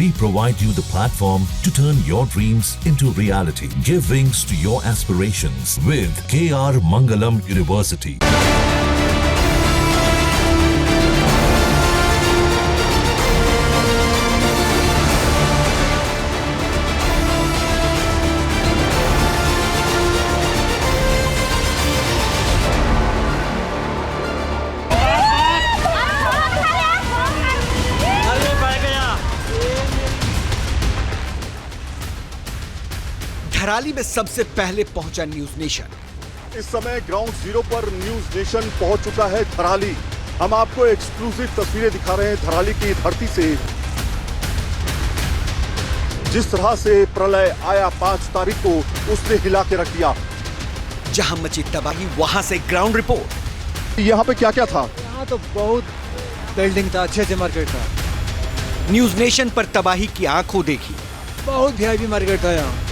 We provide you the platform to turn your dreams into reality. Give wings to your aspirations with KR Mangalam University. Dharali में सबसे पहले पहुंचा news nation. इस समय ground zero पर news nation पहुंच चुका है धराली। हम आपको एक्सक्लूसिव तस्वीरें दिखा रहे हैं धराली की धरती से। जिस तरह से प्रलय आया 5 तारीख को उसने हिला के रख दिया। जहां मची तबाही वहां से ग्राउंड रिपोर्ट। यहाँ पे क्या क्या था? यहाँ तो बहुत बिल्डिंग था, अच्छे मार्केट था। न्यूज नेशन पर तबाही की आंखों देखी। बहुत वीआईपी मार्केट था यहाँ।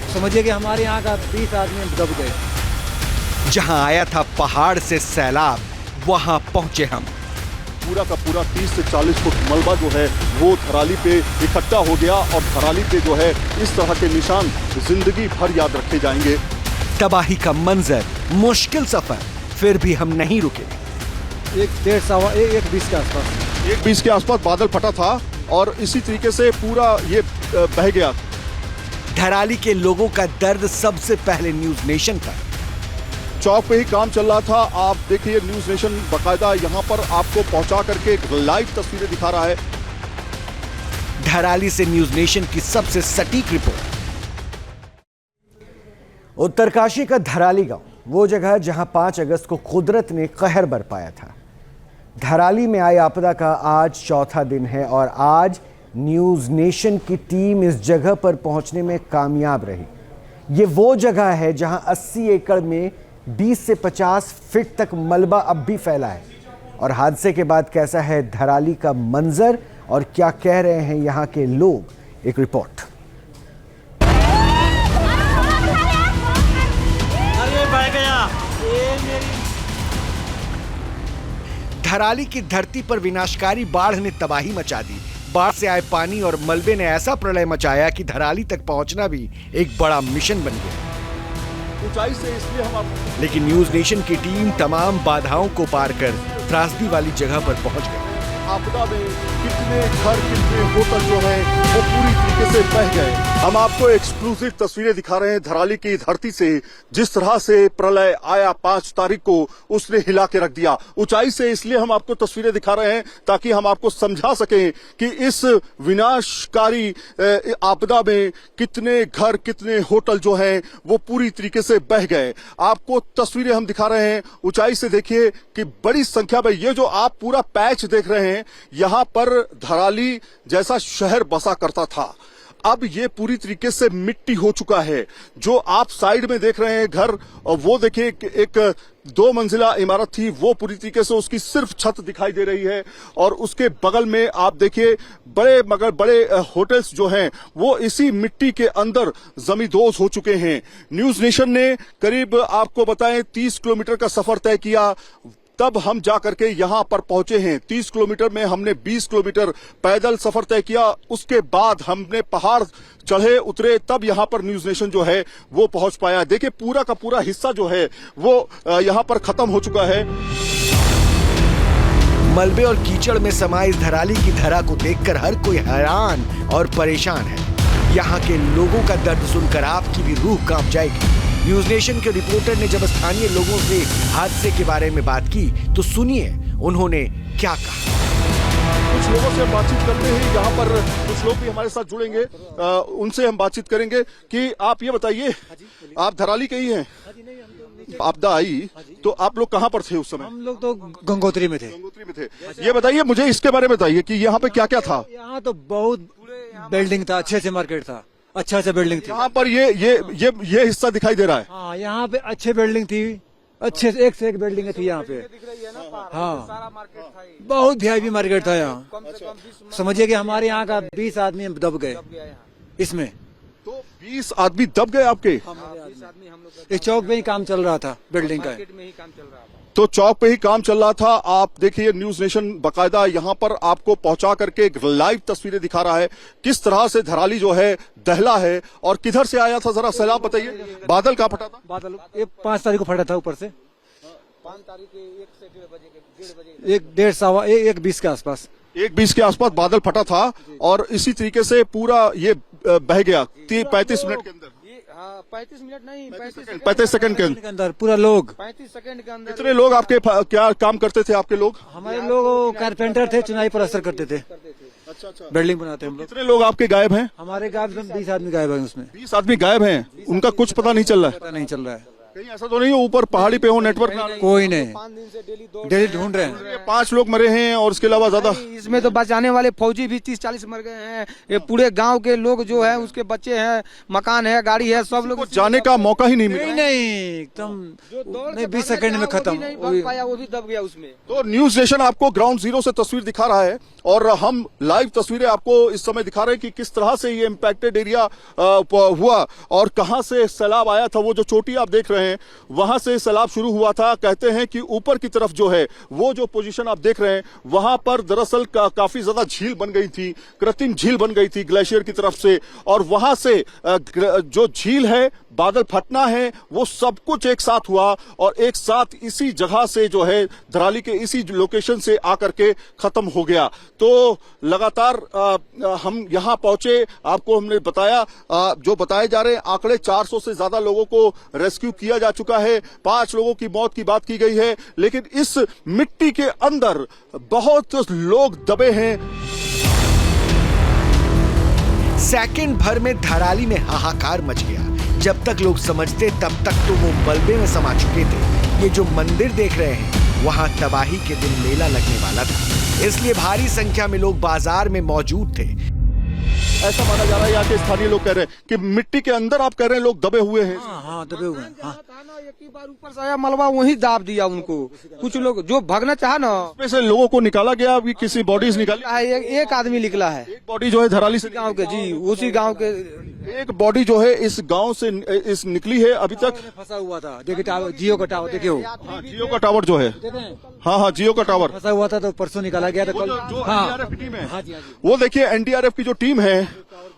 समझिए कि हमारे यहाँ का 20 आदमी दब गए। जहां आया था पहाड़ से सैलाब, वहां पहुंचे हम। पूरा का पूरा 30 से 40 फुट मलबा जो है वो धराली पे इकट्ठा हो गया और धराली पे जो है इस तरह के निशान जिंदगी भर याद रखे जाएंगे। तबाही का मंजर, मुश्किल सफर, फिर भी हम नहीं रुके। 1:20 के आसपास 1:20 के आसपास बादल फटा था और इसी तरीके से पूरा ये बह गया। धराली के लोगों का दर्द सबसे पहले न्यूज नेशन पर। चौक पे ही काम चल रहा था। आप देखिए न्यूज नेशन बकायदा यहाँ पर आपको पहुंचा करके लाइव तस्वीरें दिखा रहा है। धराली से न्यूज नेशन की सबसे सटीक रिपोर्ट। उत्तरकाशी का धराली गांव, वो जगह जहां 5 अगस्त को कुदरत ने कहर बरपाया था। धराली में आई आपदा का आज चौथा दिन है और आज न्यूज नेशन की टीम इस जगह पर पहुंचने में कामयाब रही। ये वो जगह है जहां 80 एकड़ में 20 से 50 फीट तक मलबा अब भी फैला है। और हादसे के बाद कैसा है धराली का मंजर और क्या कह रहे हैं यहां के लोग, एक रिपोर्ट। धराली की धरती पर विनाशकारी बाढ़ ने तबाही मचा दी। बाढ़ से आए पानी और मलबे ने ऐसा प्रलय मचाया कि धराली तक पहुंचना भी एक बड़ा मिशन बन गया। ऊंचाई से इसलिए हम लेकिन न्यूज नेशन की टीम तमाम बाधाओं को पार कर त्रासदी वाली जगह पर पहुंच गई। आपदा में कितने घर, कितने होटल जो है वो पूरी तरीके से बह गए। हम आपको एक्सक्लूसिव तस्वीरें दिखा रहे हैं धराली की धरती से। जिस तरह से प्रलय आया 5 तारीख को उसने हिला के रख दिया। ऊंचाई से इसलिए हम आपको तस्वीरें दिखा रहे हैं ताकि हम आपको समझा सकें कि इस विनाशकारी आपदा में कितने घर, कितने होटल जो हैं वो पूरी तरीके से बह गए। आपको तस्वीरें हम दिखा रहे हैं। ऊंचाई से देखिए कि बड़ी संख्या में ये जो आप पूरा पैच देख रहे हैं, यहां पर धराली जैसा शहर बसा करता था। अब ये पूरी तरीके से मिट्टी हो चुका है। जो आप साइड में देख रहे हैं घर, और वो देखिए एक 2 मंजिला इमारत थी, वो पूरी तरीके से उसकी सिर्फ छत दिखाई दे रही है। और उसके बगल में आप देखिए बड़े होटल्स जो हैं वो इसी मिट्टी के अंदर जमींदोज हो चुके हैं। न्यूज नेशन ने करीब आपको बताएं 30 किलोमीटर का सफर तय किया, तब हम जाकर के यहां पर पहुंचे हैं। 30 किलोमीटर में हमने 20 किलोमीटर पैदल सफर तय किया। उसके बाद हमने पहाड़ चढ़े उतरे, तब यहां पर न्यूज नेशन जो है वो पहुंच पाया। देखिए पूरा का पूरा हिस्सा जो है वो यहां पर खत्म हो चुका है। मलबे और कीचड़ में समाई धराली की धरा को देखकर हर कोई हैरान और परेशान है। यहाँ के लोगों का दर्द सुनकर आपकी भी रूह कांप जाएगी। न्यूज नेशन के रिपोर्टर ने जब स्थानीय लोगों से हादसे के बारे में बात की तो सुनिए उन्होंने क्या कहा। कुछ लोगों से हम बातचीत करते हैं, यहाँ पर कुछ लोग भी हमारे साथ जुड़ेंगे, उनसे हम बातचीत करेंगे कि आप ये बताइए, आप धराली के ही हैं? आपदा आई तो आप लोग कहाँ पर थे उस समय? हम लोग तो गंगोत्री में थे। गंगोत्री में थे। ये बताइए मुझे इसके बारे में बताइए कि यहाँ पे क्या क्या था? यहाँ तो बहुत बिल्डिंग था, अच्छे मार्केट था, अच्छा बिल्डिंग थी। यहाँ पर ये हिस्सा दिखाई दे रहा है। हाँ, यहाँ पे अच्छे बिल्डिंग थी, अच्छे एक से एक बिल्डिंग थी यहाँ पे। हाँ, बहुत वीआईपी मार्केट था यहाँ। समझिए कि हमारे यहाँ का 20 आदमी दब गए इसमें। तो 20 आदमी दब गए आपके? इस चौक में ही काम चल रहा था, बिल्डिंग का। तो चौक पे ही काम चल रहा था। आप देखिए न्यूज नेशन बाकायदा यहां पर आपको पहुंचा करके लाइव तस्वीरें दिखा रहा है किस तरह से धराली जो है दहला है और किधर से आया था, जरा सैलाब बताइए। बादल कहाँ फटा था? बादल 5 तारीख को फटा था ऊपर से, 5 तारीख के 1 से 1:30 बजे 1:20 के आसपास 1:20 के आसपास बादल फटा था और इसी तरीके से पूरा ये बह गया 35 मिनट के अंदर। 35 मिनट नहीं, 35 सेकंड के अंदर। के अंदर पूरा लोग 35 सेकंड के अंदर। कितने लोग आपके क्या काम करते थे आपके लोग? हमारे लोग कारपेंटर थे, चुनाई पर असर करते थे, अच्छा। बिल्डिंग बनाते हम लोग। कितने लोग आपके गायब हैं? हमारे गांव में 20 आदमी गायब है, उसमें 20 आदमी गायब हैं, उनका कुछ पता नहीं चल रहा है। पता नहीं चल रहा है, कहीं ऐसा तो नहीं है ऊपर पहाड़ी पे हो नेटवर्क ना? कोई नहीं, 5 दिन से डेली ढूंढ रहे हैं। 5 लोग मरे हैं और इसके अलावा ज्यादा इसमें तो बचाने वाले फौजी भी 30-40 मर गए हैं। ये पूरे गांव के लोग जो है उसके बच्चे हैं, मकान है, गाड़ी है, सब लोग जाने का मौका ही नहीं मिला। नहीं एकदम नहीं, 20 सेकंड में खत्म। वो भी दब गया उसमें। तो न्यूज नेशन आपको ग्राउंड जीरो से तस्वीर दिखा रहा है और हम लाइव तस्वीरें आपको इस समय दिखा रहे हैं कि किस तरह से ये इम्पैक्टेड एरिया हुआ और कहां से सैलाब आया था। वो जो चोटी आप देख रहे हैं वहां से सैलाब शुरू हुआ था। कहते हैं कि ऊपर की तरफ जो है वो जो पोजीशन आप देख रहे हैं वहां पर दरअसल काफी ज्यादा झील बन गई थी, कृत्रिम झील बन गई थी ग्लेशियर की तरफ से, और वहां से जो झील है, बादल फटना है, वो सब कुछ एक साथ हुआ और एक साथ इसी जगह से जो है धराली के इसी लोकेशन से आकर के खत्म हो गया। तो लगातार हम यहां पहुंचे, आपको हमने बताया जो बताए जा रहे हैं आंकड़े 400 से ज्यादा लोगों को रेस्क्यू किया जा चुका है, 5 लोगों की मौत की बात की गई है, लेकिन इस मिट्टी के अंदर बहुत लोग दबे हैं। सेकंड भर में धराली में हाहाकार मच गया। जब तक लोग समझते तब तक तो वो मलबे में समा चुके थे। ये जो मंदिर देख रहे हैं वहां तबाही के दिन मेला लगने वाला था, इसलिए भारी संख्या में लोग बाजार में मौजूद थे। ऐसा माना जा रहा है यहाँ के स्थानीय लोग कह रहे हैं कि मिट्टी के अंदर आप कह रहे हैं लोग दबे हुए हैं। हाँ दबे हुए हैं। हाँ। एक ही बार ऊपर से आया मलबा वही दाब दिया उनको। कुछ लोग जो भागना चाहा ना, उसमें से लोगों को निकाला गया, अभी किसी बॉडीज निकाली? एक आदमी निकला है, एक बॉडी जो है धराली से गांव के, जी उसी गांव के एक बॉडी जो है इस गांव से इस निकली है। अभी तक फंसा हुआ था, देखिए टावर, जियो का टावर देखिए, हाँ, जियो का टावर जो है, हाँ जियो का टावर फंसा हुआ था, तो परसों निकाला गया था। जो एनडीआरएफ की टीम है, हाँ जी। वो देखिए एनडीआरएफ की जो टीम है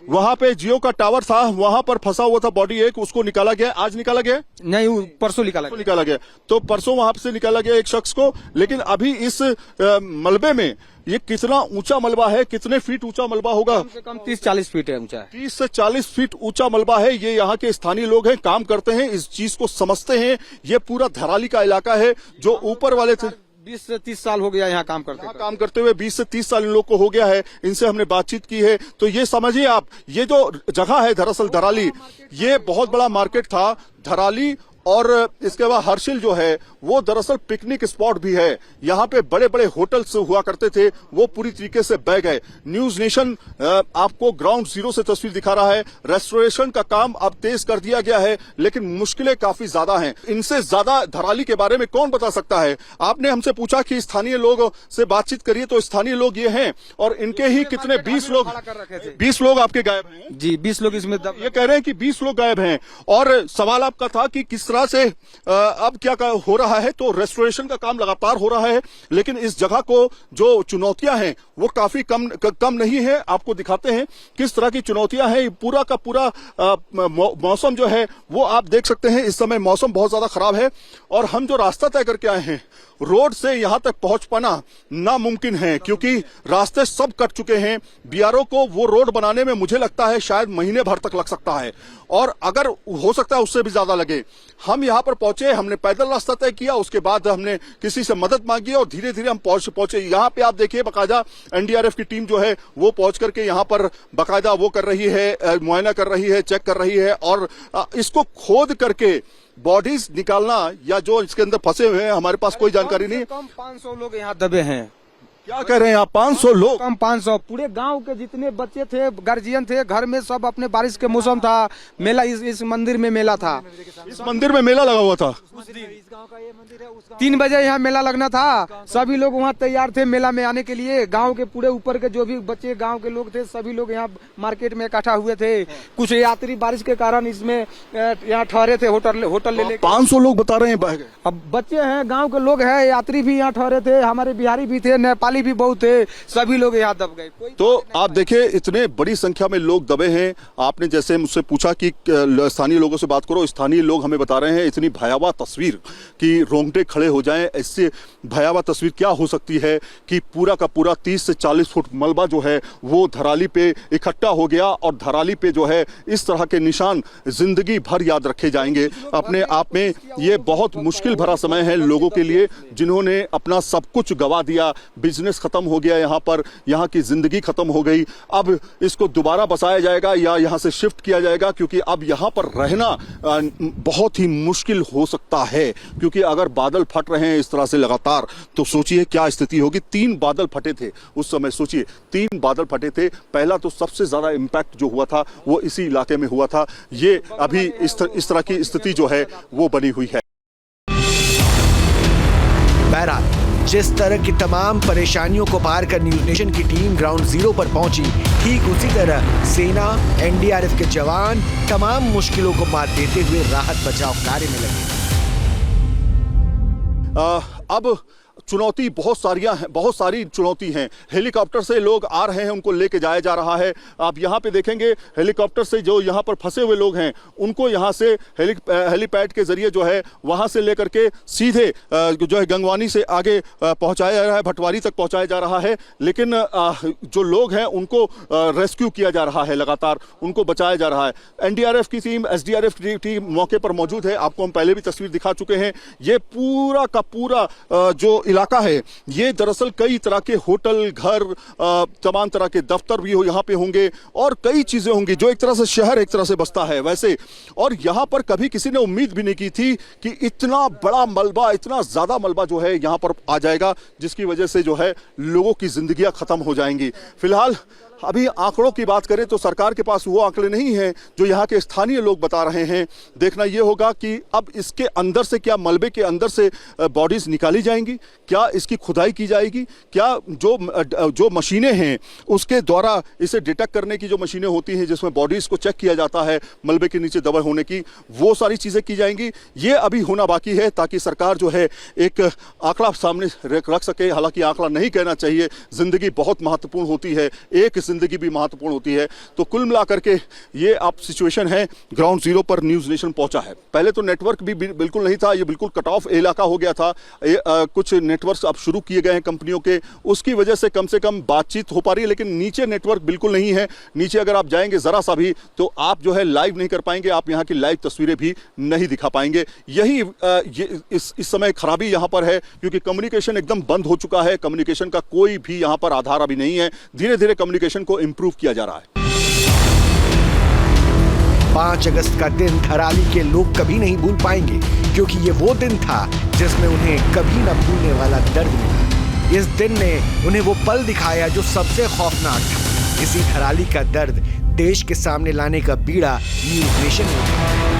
वहां पे जियो का टावर था, वहां पर फंसा हुआ था बॉडी एक, उसको निकाला गया। आज निकाला गया नहीं, परसों निकाला गया। तो परसों वहां से निकाला गया एक शख्स को। लेकिन अभी इस मलबे में ये कितना ऊंचा मलबा है, कितने फीट ऊंचा मलबा होगा? कम से कम 30-40 फीट है ऊंचा। 30 से 40 फीट ऊंचा मलबा है। ये यहाँ के स्थानीय लोग हैं, काम करते हैं, इस चीज को समझते हैं। ये पूरा धराली का इलाका है। जो ऊपर वाले थे 20 से 30 साल हो गया यहाँ काम करते हुए, 20 से 30 साल इन लोग को हो गया है। इनसे हमने बातचीत की है। तो ये समझिए आप, ये जो जगह है दरअसल धराली, ये बहुत बड़ा मार्केट था धराली, और इसके बाद हर्षिल जो है वो दरअसल पिकनिक स्पॉट भी है। यहाँ पे बड़े बड़े होटल्स हुआ करते थे, वो पूरी तरीके से बह गए। न्यूज नेशन आपको ग्राउंड जीरो से तस्वीर दिखा रहा है। रेस्टोरेशन का काम अब तेज कर दिया गया है, लेकिन मुश्किलें काफी ज्यादा हैं। इनसे ज्यादा धराली के बारे में कौन बता सकता है? आपने हमसे पूछा कि स्थानीय लोगों से बातचीत करिए, तो स्थानीय लोग ये हैं और इनके ही कितने 20 लोग आपके गायब हैं। जी 20 लोग इसमें ये कह रहे हैं कि 20 लोग गायब हैं। और सवाल आपका था कि किस तरह से अब क्या हो रहा है, तो रेस्टोरेशन का काम लगातार हो रहा है, लेकिन इस जगह को जो चुनौतियां हैं वो काफी कम नहीं है। आपको दिखाते हैं किस तरह की चुनौतियां हैं। पूरा का पूरा मौसम जो है वो आप देख सकते हैं। इस समय मौसम बहुत ज्यादा खराब है और हम जो रास्ता तय करके आए हैं, रोड से यहां तक पहुंच पाना नामुमकिन है, क्योंकि रास्ते सब कट चुके हैं। बीआरओ को वो रोड बनाने में मुझे लगता है शायद महीने भर तक लग सकता है, और अगर हो सकता है उससे भी ज्यादा लगे। हम यहां पर पहुंचे, हमने पैदल रास्ता तय किया, उसके बाद हमने किसी से मदद मांगी और धीरे धीरे हम पहुंचे। यहां पे आप देखिए बाकायदा एनडीआरएफ की टीम जो है वो पहुंच करके यहां पर बाकायदा वो कर रही है, मुआयना कर रही है, चेक कर रही है, और इसको खोद करके बॉडीज निकालना या जो इसके अंदर फंसे हुए हैं, हमारे पास कोई जानकारी नहीं। कम 500 लोग यहाँ दबे हैं। क्या कह रहे हैं आप? 500 लोग? कम 500। पूरे गांव के जितने बच्चे थे, गार्जियन थे, घर में सब अपने, बारिश के मौसम था, मेला इस मंदिर में मेला था। इस मंदिर में मेला लगा हुआ था? 3 बजे यहाँ मेला लगना था। सभी लोग वहाँ तैयार थे मेला में आने के लिए। गांव के पूरे ऊपर के जो भी बच्चे गांव के लोग थे, सभी लोग यहाँ मार्केट में इकट्ठा हुए थे। कुछ यात्री बारिश के कारण इसमें यहाँ ठहरे थे, होटल ले लेके। 500 लोग बता रहे हैं बह गए। अब बच्चे हैं, गांव के लोग हैं, यात्री भी यहाँ ठहरे थे, हमारे बिहारी भी थे, नेपाली भी बहुत थे, सभी लोग यहाँ दब गए। तो आप देखिए इतने बड़ी संख्या में लोग दबे हैं। आपने जैसे मुझसे पूछा कि स्थानीय लोगों से बात करो, स्थानीय लोग हमें बता रहे हैं इतनी भयावह तस्वीर कि रोंगटे खड़े हो जाएं। इससे भयावह तस्वीर क्या हो सकती है कि पूरा का पूरा 30 से 40 फुट मलबा जो है वो धराली पे इकट्ठा हो गया और धराली पे जो है इस तरह के निशान जिंदगी भर याद रखे जाएंगे। अपने आप में ये बहुत मुश्किल भरा समय है लोगों के लिए जिन्होंने अपना सब कुछ गवा दिया। बिजनेस खत्म हो गया, यहाँ पर यहाँ की जिंदगी खत्म हो गई। अब इसको दोबारा बसाया जाएगा या यहाँ से शिफ्ट किया जाएगा, क्योंकि अब यहाँ पर रहना बहुत ही मुश्किल हो सकता है। क्योंकि अगर बादल फट रहे हैं इस तरह से लगातार, तो सोचिए क्या स्थिति होगी। 3 बादल फटे थे उस समय, सोचिए 3 बादल फटे थे। पहला तो सबसे ज्यादा इंपैक्ट जो हुआ था वो इसी इलाके में हुआ था। ये अभी इस तरह की स्थिति जो है वो बनी हुई है। बहरहाल जिस तरह की तमाम परेशानियों को पार कर न्यूज नेशन की टीम ग्राउंड जीरो पर पहुंची, ठीक उसी तरह सेना, एनडीआरएफ के जवान तमाम मुश्किलों को मात देते हुए राहत बचाव कार्य में लगे। अब चुनौती बहुत सारी चुनौती हैं। हेलीकॉप्टर से लोग आ रहे हैं, उनको लेके जाया जा रहा है। आप यहाँ पे देखेंगे हेलीकॉप्टर से जो यहाँ पर फंसे हुए लोग हैं उनको यहाँ से हेलीपैड के जरिए जो है वहाँ से लेकर के सीधे जो है गंगवानी से आगे पहुँचाया जा रहा है, भटवारी तक पहुँचाया जा रहा है। लेकिन जो लोग हैं उनको रेस्क्यू किया जा रहा है, लगातार उनको बचाया जा रहा है। एनडीआरएफ की टीम, एसडीआरएफ की टीम मौके पर मौजूद है। आपको हम पहले भी तस्वीर दिखा चुके हैं। ये पूरा का पूरा जो इलाका है ये दरअसल कई तरह के होटल, घर, तमाम तरह के दफ्तर भी यहाँ पे होंगे और कई चीजें होंगी। जो एक तरह से शहर एक तरह से बसता है वैसे। और यहाँ पर कभी किसी ने उम्मीद भी नहीं की थी कि इतना बड़ा मलबा, इतना ज्यादा मलबा जो है यहाँ पर आ जाएगा, जिसकी वजह से जो है लोगों की जिंदगियां खत्म हो जाएंगी। फिलहाल अभी आंकड़ों की बात करें तो सरकार के पास वो आंकड़े नहीं हैं जो यहाँ के स्थानीय लोग बता रहे हैं। देखना ये होगा कि अब इसके अंदर से, क्या मलबे के अंदर से बॉडीज निकाली जाएंगी, क्या इसकी खुदाई की जाएगी, क्या जो मशीनें हैं उसके द्वारा इसे डिटेक्ट करने की जो मशीनें होती हैं जिसमें बॉडीज को चेक किया जाता है मलबे के नीचे दबे होने की, वो सारी चीज़ें की जाएंगी। ये अभी होना बाकी है ताकि सरकार जो है एक आंकड़ा सामने रख सके। हालांकि आंकड़ा नहीं कहना चाहिए, जिंदगी बहुत महत्वपूर्ण होती है, एक जिंदगी भी महत्वपूर्ण होती है। तो कुल मिलाकर के ये आप सिचुएशन है। ग्राउंड जीरो पर न्यूज नेशन पहुंचा है। पहले तो नेटवर्क भी बिल्कुल नहीं था, ये बिल्कुल कट ऑफ इलाका हो गया था। कुछ नेटवर्क अब शुरू किए गए हैं कंपनियों के, उसकी वजह से कम बातचीत हो पा रही है। लेकिन नीचे नेटवर्क बिल्कुल नहीं है। नीचे अगर आप जाएंगे जरा सा भी तो आप जो है लाइव नहीं कर पाएंगे, आप यहाँ की लाइव तस्वीरें भी नहीं दिखा पाएंगे। यही इस समय खराबी यहाँ पर है क्योंकि कम्युनिकेशन एकदम बंद हो चुका है। कम्युनिकेशन का कोई भी यहाँ पर आधार अभी नहीं है। धीरे धीरे कम्युनिकेशन को इंप्रूव किया जा रहा है। 5 अगस्त का दिन धराली के लोग कभी नहीं भूल पाएंगे क्योंकि ये वो दिन था जिसमें उन्हें कभी न भूलने वाला दर्द मिला। इस दिन ने उन्हें वो पल दिखाया जो सबसे खौफनाक था। इसी धराली का दर्द देश के सामने लाने का बीड़ा न्यूज नेशन ने उठाया।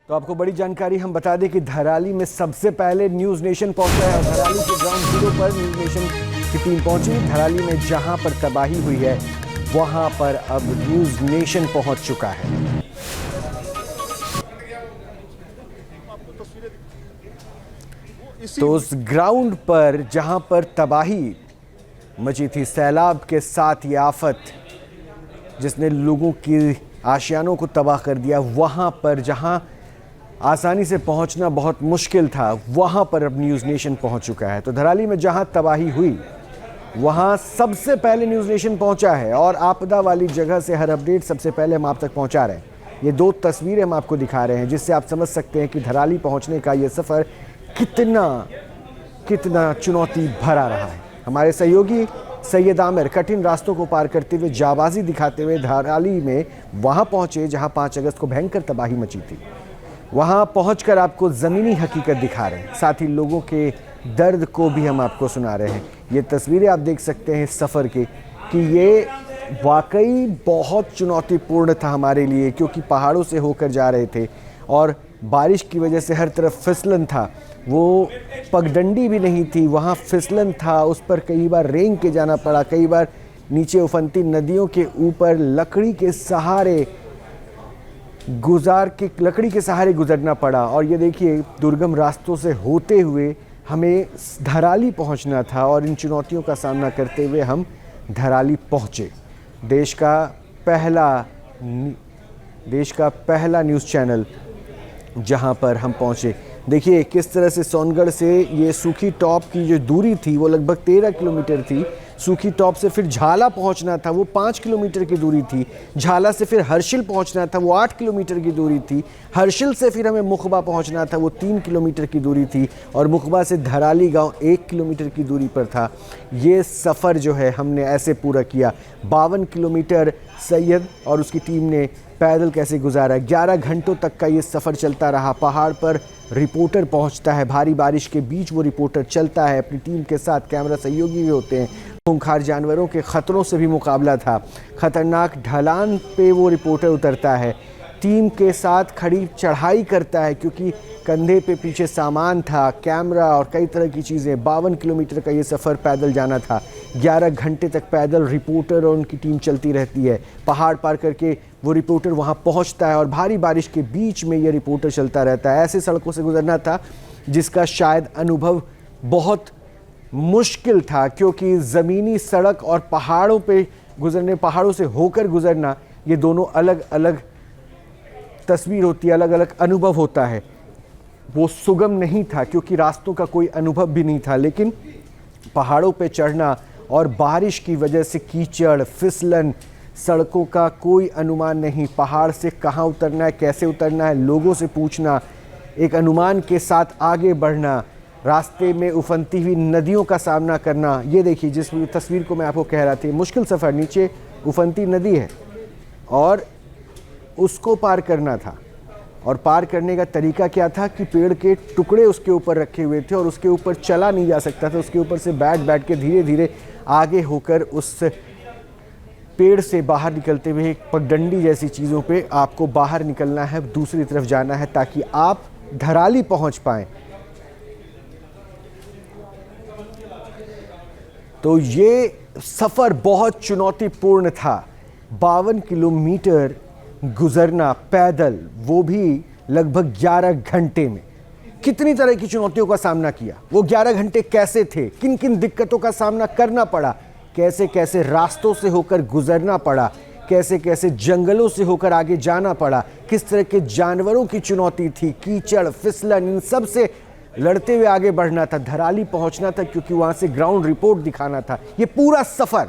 तो आपको बड़ी जानकारी हम बता दें कि धराली में सबसे पहले न्यूज नेशन पहुंचा है और धराली के ग्राउंड जीरो पर न्यूज नेशन की टीम पहुंची। धराली में जहां पर तबाही हुई है वहां पर अब न्यूज नेशन पहुंच चुका है। तो उस ग्राउंड पर जहां पर तबाही मची थी, सैलाब के साथ ये आफत जिसने लोगों की आशियानों को तबाह कर दिया, वहां पर जहां आसानी से पहुंचना बहुत मुश्किल था वहां पर अब न्यूज़ नेशन पहुंच चुका है। तो धराली में जहां तबाही हुई वहां सबसे पहले न्यूज़ नेशन पहुंचा है और आपदा वाली जगह से हर अपडेट सबसे पहले हम आप तक पहुंचा रहे हैं। ये 2 तस्वीरें हम आपको दिखा रहे हैं जिससे आप समझ सकते हैं कि धराली पहुंचने का ये सफ़र कितना चुनौती भरा रहा है। हमारे सहयोगी सैयद आमिर कठिन रास्तों को पार करते हुए जाबाजी दिखाते हुए धराली में वहां पहुंचे जहां 5 अगस्त को भयंकर तबाही मची थी। वहाँ पहुंचकर आपको ज़मीनी हकीकत दिखा रहे हैं, साथ ही लोगों के दर्द को भी हम आपको सुना रहे हैं। ये तस्वीरें आप देख सकते हैं इस सफ़र के कि ये वाकई बहुत चुनौतीपूर्ण था हमारे लिए, क्योंकि पहाड़ों से होकर जा रहे थे और बारिश की वजह से हर तरफ फिसलन था। वो पगडंडी भी नहीं थी, वहाँ फिसलन था, उस पर कई बार रेंग के जाना पड़ा, कई बार नीचे उफनती नदियों के ऊपर लकड़ी के सहारे गुजरना पड़ा। और ये देखिए, दुर्गम रास्तों से होते हुए हमें धराली पहुंचना था और इन चुनौतियों का सामना करते हुए हम धराली पहुंचे। देश का पहला न्यूज़ चैनल जहां पर हम पहुंचे। देखिए किस तरह से सोनगढ़ से ये सूखी टॉप की जो दूरी थी वो लगभग 13 किलोमीटर थी। सूखी टॉप से फिर झाला पहुंचना था, वो 5 किलोमीटर की दूरी थी। झाला से फिर हर्षिल पहुंचना था, वो 8 किलोमीटर की दूरी थी। हर्षिल से फिर हमें मुखबा पहुंचना था, वो 3 किलोमीटर की दूरी थी। और मुखबा से धराली गांव 1 किलोमीटर की दूरी पर था। ये सफ़र जो है हमने ऐसे पूरा किया। 52 किलोमीटर सैयद और उसकी टीम ने पैदल कैसे गुजारा। 11 घंटों तक का ये सफ़र चलता रहा। पहाड़ पर रिपोर्टर पहुंचता है, भारी बारिश के बीच वो रिपोर्टर चलता है अपनी टीम के साथ, कैमरा सहयोगी भी होते हैं। खूंखार जानवरों के ख़तरों से भी मुकाबला था। ख़तरनाक ढलान पे वो रिपोर्टर उतरता है, टीम के साथ खड़ी चढ़ाई करता है, क्योंकि कंधे पे पीछे सामान था, कैमरा और कई तरह की चीज़ें। 52 किलोमीटर का ये सफ़र पैदल जाना था। 11 घंटे तक पैदल रिपोर्टर और उनकी टीम चलती रहती है। पहाड़ पार करके वो रिपोर्टर वहाँ पहुँचता है और भारी बारिश के बीच में ये रिपोर्टर चलता रहता है। ऐसे सड़कों से गुजरना था जिसका शायद अनुभव बहुत मुश्किल था, क्योंकि ज़मीनी सड़क और पहाड़ों पे गुजरने, पहाड़ों से होकर गुजरना, ये दोनों अलग अलग तस्वीर होती है, अलग अलग अनुभव होता है। वो सुगम नहीं था क्योंकि रास्तों का कोई अनुभव भी नहीं था, लेकिन पहाड़ों पे चढ़ना और बारिश की वजह से कीचड़, फिसलन, सड़कों का कोई अनुमान नहीं। पहाड़ से कहाँ उतरना है, कैसे उतरना है, लोगों से पूछना, एक अनुमान के साथ आगे बढ़ना, रास्ते में उफनती हुई नदियों का सामना करना। ये देखिए जिस तस्वीर को मैं आपको कह रहा था, मुश्किल सफ़र, नीचे उफनती नदी है और उसको पार करना था। और पार करने का तरीका क्या था कि पेड़ के टुकड़े उसके ऊपर रखे हुए थे और उसके ऊपर चला नहीं जा सकता था। उसके ऊपर से बैठ के धीरे धीरे आगे होकर उस पेड़ से बाहर निकलते हुए एक पगडंडी जैसी चीज़ों पे आपको बाहर निकलना है, दूसरी तरफ जाना है, ताकि आप धराली पहुंच पाएं। तो ये सफ़र बहुत चुनौतीपूर्ण था। 52 किलोमीटर गुजरना पैदल, वो भी लगभग 11 घंटे में। कितनी तरह की चुनौतियों का सामना किया, वो 11 घंटे कैसे थे, किन किन दिक्कतों का सामना करना पड़ा, कैसे कैसे रास्तों से होकर गुजरना पड़ा, कैसे कैसे जंगलों से होकर आगे जाना पड़ा, किस तरह के जानवरों की चुनौती थी, कीचड़, फिसलन, इन सब से लड़ते हुए आगे बढ़ना था। धराली पहुंचना था क्योंकि वहां से ग्राउंड रिपोर्ट दिखाना था। ये पूरा सफ़र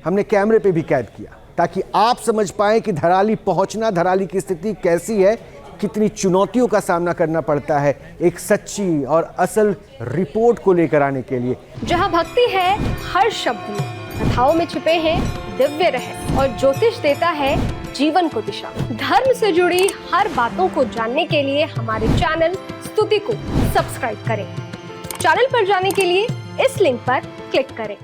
हमने कैमरे पे भी कैद किया ताकि आप समझ पाएं कि धराली पहुंचना, धराली की स्थिति कैसी है, कितनी चुनौतियों का सामना करना पड़ता है एक सच्ची और असल रिपोर्ट को लेकर आने के लिए। जहां भक्ति है हर शब्द में, कथाओं में छुपे हैं दिव्य रहस्य और ज्योतिष देता है जीवन को दिशा। धर्म से जुड़ी हर बातों को जानने के लिए हमारे चैनल स्तुति को सब्सक्राइब करें। चैनल पर जाने के लिए इस लिंक पर क्लिक करें।